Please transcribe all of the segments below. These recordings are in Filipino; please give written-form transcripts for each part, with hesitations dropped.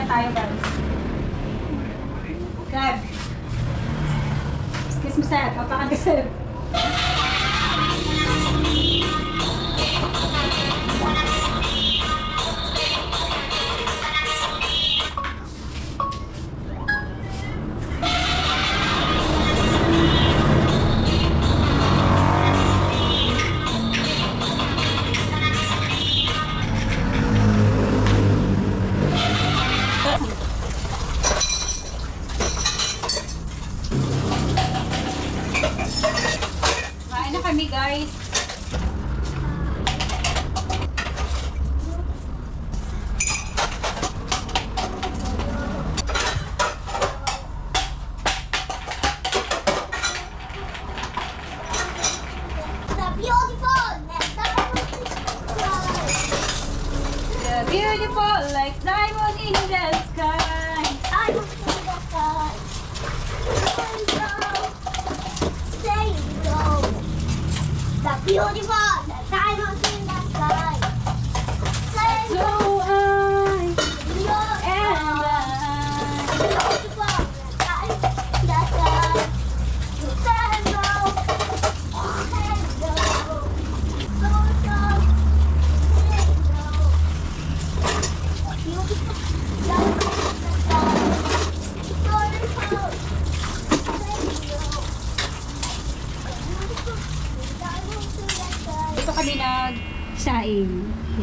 tayo, guys. Seb. Excuse me, Seb. Mapakanta, Seb. Kami guys. The beautiful like diamond in the sky. Diamond in the sky. The beautiful, the diamonds in the sky. So I and Beautiful, the diamonds in the sky. Hello, beautiful diamonds in the sky. dito kami nag-saing.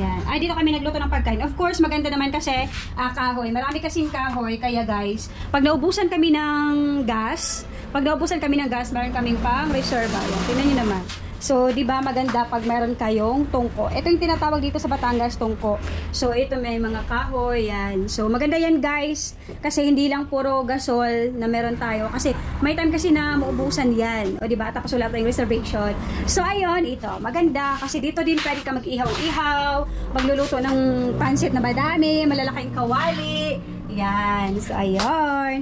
Yan. Ay, dito kami nagluto ng pagkain. Of course, maganda naman kasi kahoy. Marami kasing kahoy. Kaya guys, pag naubusan kami ng gas, meron kaming pang reserva. Yan. Tingnan nyo naman. So, di ba maganda pag meron kayong tungko. Ito yung tinatawag dito sa Batangas, tungko. So, ito may mga kahoy. Yan. So, maganda yan guys. Kasi hindi lang puro gasol na meron tayo. Kasi may time kasi na maubusan yan. O, di ba? Tapos wala tayong reservation. So, ayun, ito. Maganda. Kasi dito din pwede ka mag-ihaw-ihaw. Magluluto ng pansit na madami. Malalaking kawali. Yan. So, ayun.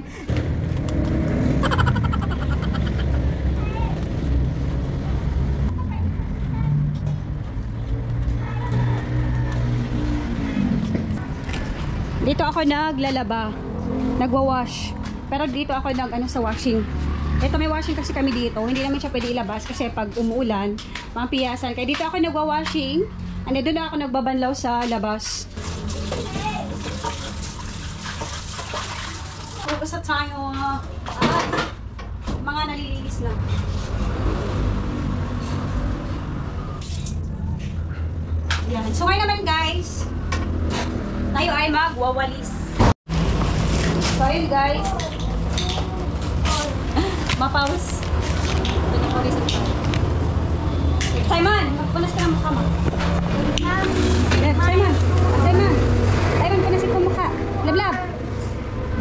Dito ako naglalaba, nagwa-wash. Pero dito ako sa washing. Ito may washing kasi kami dito. Hindi naman siya pwede ilabas kasi pag umuulan, mampiyasan. Kaya dito ako nagwa-washing. And doon ako nagbabanlaw sa labas. Basta tayo mga nalilinis na. Yan. So ngayon naman guys, tayo ay magwawalis. So ayun guys. Mapawas. Simon, magpunas ka ng mukha mo. Simon, punasin ko mukha. Lablab.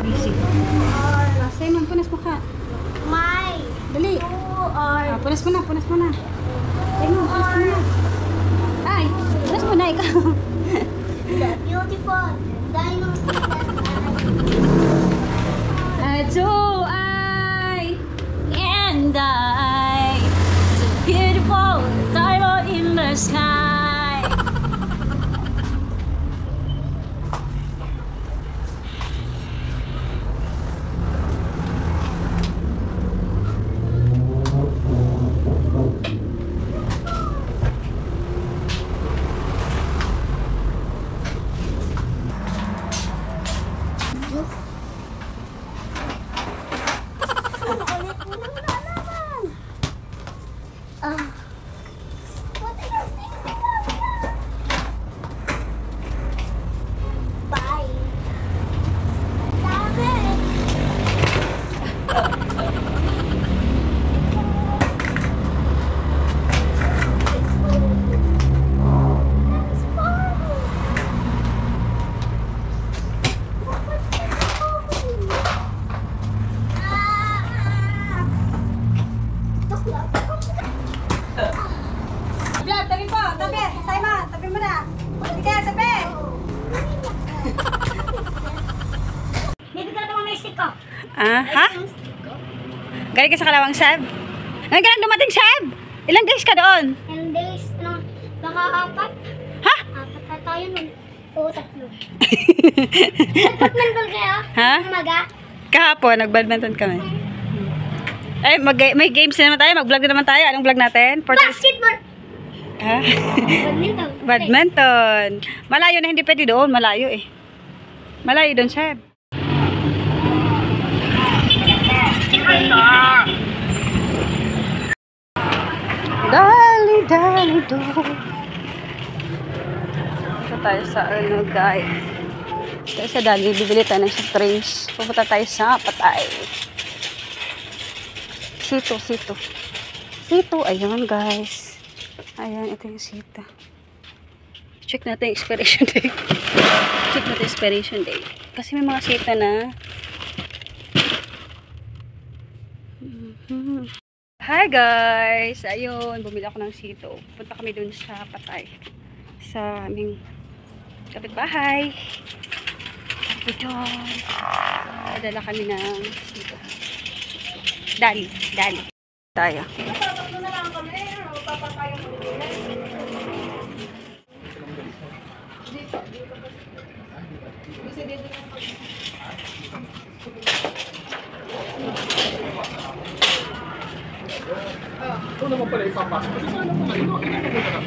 Busy. Simon, punas mukha. Dali. Punas mo na. Simon, punas mo na. Ay, punas mo na ikaw. The beautiful diamonds in the sky. So I and I, so beautiful diamond in the sky. What are you thinking about? Bye. Vlog, tabi po, tabi. Simon, tabi mo na. Sige, tabi. Bibigyan naman may stick ko. Ha? Galing ka sa Kalawang, Seb? Ngayon ka lang dumating, Seb? Ilang days ka doon? And days, baka 4. Ha? 4 na tayo nun. Oo, tatlo. Nag-badminton kayo? Ha? Umaga? Kahapon, nag-badminton kami. Ay, may games na naman tayo. Mag-vlog na naman tayo. Anong vlog natin? Basketball! Ha? Badminton. Badminton. Malayo na, hindi pwede doon. Malayo eh. Malayo doon, Seb. Dali, dali, do. Ito tayo sa ano, guys. Tayo sa dali, bibili tayo ng soft drinks. Pupunta tayo sa Patay. Sito, sito. Sito, ayun guys. Ayan, ito yung sito. Check natin yung expiration date. Check natin yung expiration date. Kasi may mga sito na. Hi guys! Ayun, bumili ako ng sito. Punta kami dun sa Patay. Sa aming kapitbahay. Ito. Nadala kami ng sito. Dali, dali. Tayo. Ito naman pala ipapasok. Kasi sana po kayo, inano mo na lang.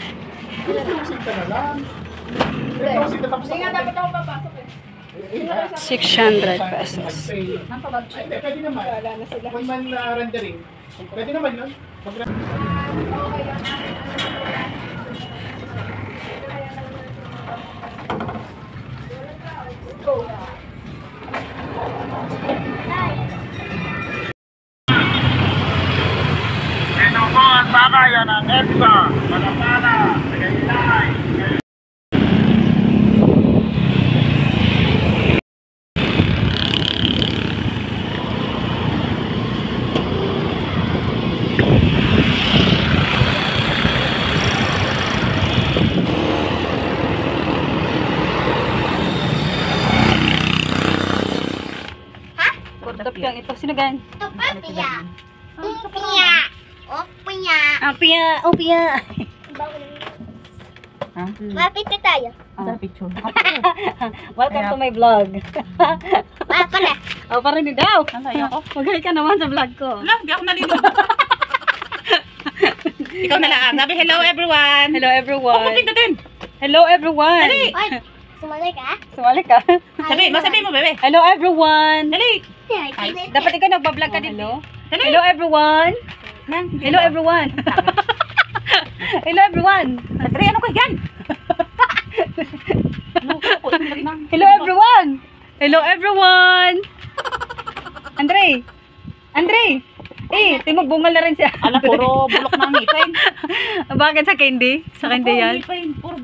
Inusin ka na lang. Kasi tapos na dapat ako papasok eh. 600 pesos. Hindi, pwede naman. One man rendering. Pwede naman yun. Ito po ang bakayan ng EDSA. Malapana. Tagaytay. Kutap lang ito. Sino gan? Ito pa, piya. Piya. Oh, piya. Ang piya. Oh, piya. Mapit ka tayo. Welcome to my vlog. Mapa na. Oh, parinig daw. Magay ka naman sa vlog ko. Wala, hindi ako nalilito. Ikaw na lang. Sabi, hello everyone. Hello everyone. Pindutin. Hello everyone. Dali. Oy, sumali ka? Sumali ka. Sabi mo, bebe. Hello everyone. Dali. Dapat ikaw nagbablog ka din. Hello. Dali. Hello everyone. Hello everyone. Hello everyone. Dali, ano ko yan? Hello everyone. Hello everyone. Andre. Andre. Eh, timagbungal na rin siya. Ala, puro bulok na ang ngipin. Bakit sa candy? Sa candy yan? Ngipin, puro